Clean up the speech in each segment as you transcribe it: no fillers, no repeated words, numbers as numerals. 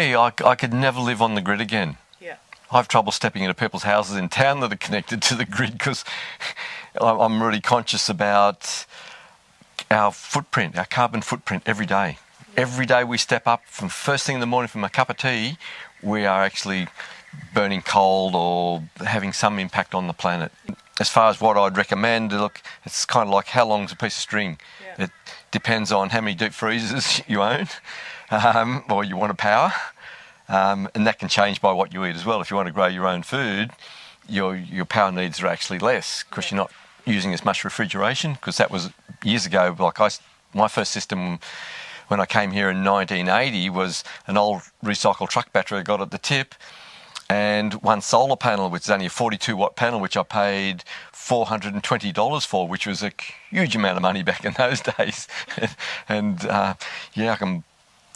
me, I could never live on the grid again. Yeah. I have trouble stepping into people's houses in town that are connected to the grid because I'm really conscious about our footprint, our carbon footprint every day. Yeah. Every day we step up from first thing in the morning from a cup of tea, we are actually burning coal or having some impact on the planet. As far as what I'd recommend, look, it's kind of like how long's a piece of string. Yeah. It depends on how many deep freezers you own or you want to power. And that can change by what you eat as well. If you want to grow your own food, your power needs are actually less because you're not using as much refrigeration, because that was years ago. Like my first system when I came here in 1980 was an old recycled truck battery I got at the tip, and one solar panel, which is only a 42-watt panel, which I paid $420 for, which was a huge amount of money back in those days. And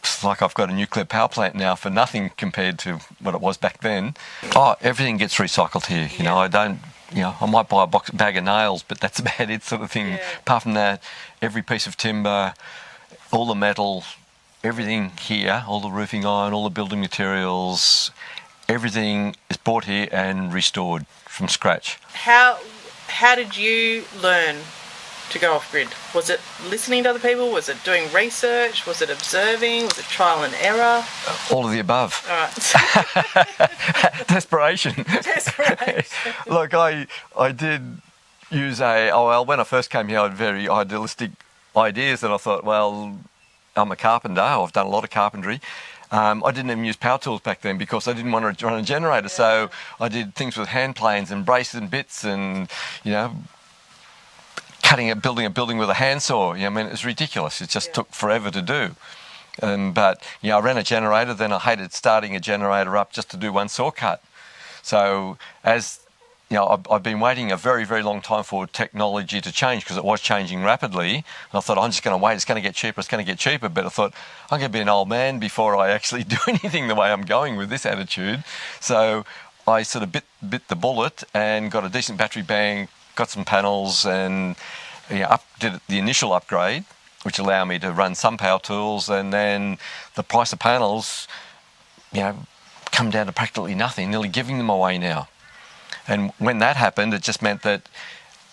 it's like I've got a nuclear power plant now for nothing compared to what it was back then. Oh, everything gets recycled here. You know, I might buy a bag of nails, but that's about it, sort of thing. Yeah. Apart from that, every piece of timber, all the metal, everything here, all the roofing iron, all the building materials, everything is bought here and restored from scratch. How did you learn to go off grid? Was it listening to other people? Was it doing research? Was it observing? Was it trial and error? All of the above. All right. Desperation. Desperation. Look, I did use when I first came here, I had very idealistic ideas, and I thought, well, I'm a carpenter. I've done a lot of carpentry. I didn't even use power tools back then because I didn't want to run a generator. Yeah. So I did things with hand planes and braces and bits and, building a building with a handsaw. I mean, it was ridiculous. It just took forever to do. But I ran a generator, then I hated starting a generator up just to do one saw cut. So I've been waiting a very, very long time for technology to change because it was changing rapidly. And I thought, I'm just going to wait. It's going to get cheaper. But I thought, I'm going to be an old man before I actually do anything the way I'm going with this attitude. So I sort of bit the bullet and got a decent battery bank, got some panels, and did the initial upgrade, which allowed me to run some power tools. And then the price of panels, come down to practically nothing, nearly giving them away now. And when that happened, it just meant that,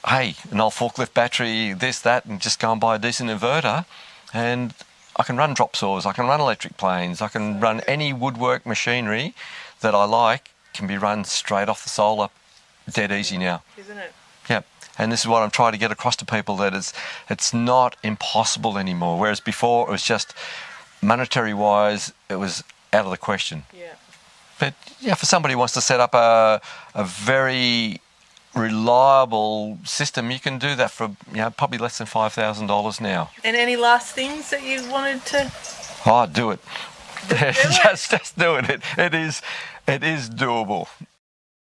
hey, an old forklift battery, this, that, and just go and buy a decent inverter, and I can run drop saws, I can run electric planes, I can run any woodwork machinery that I like, can be run straight off the solar, dead easy now. Isn't it? Yeah. And this is what I'm trying to get across to people, that it's not impossible anymore. Whereas before it was just monetary-wise, it was out of the question. Yeah. But for somebody who wants to set up a very reliable system, you can do that for probably less than $5,000 now. And any last things that you wanted to? Oh, do it. Just do it. It is doable.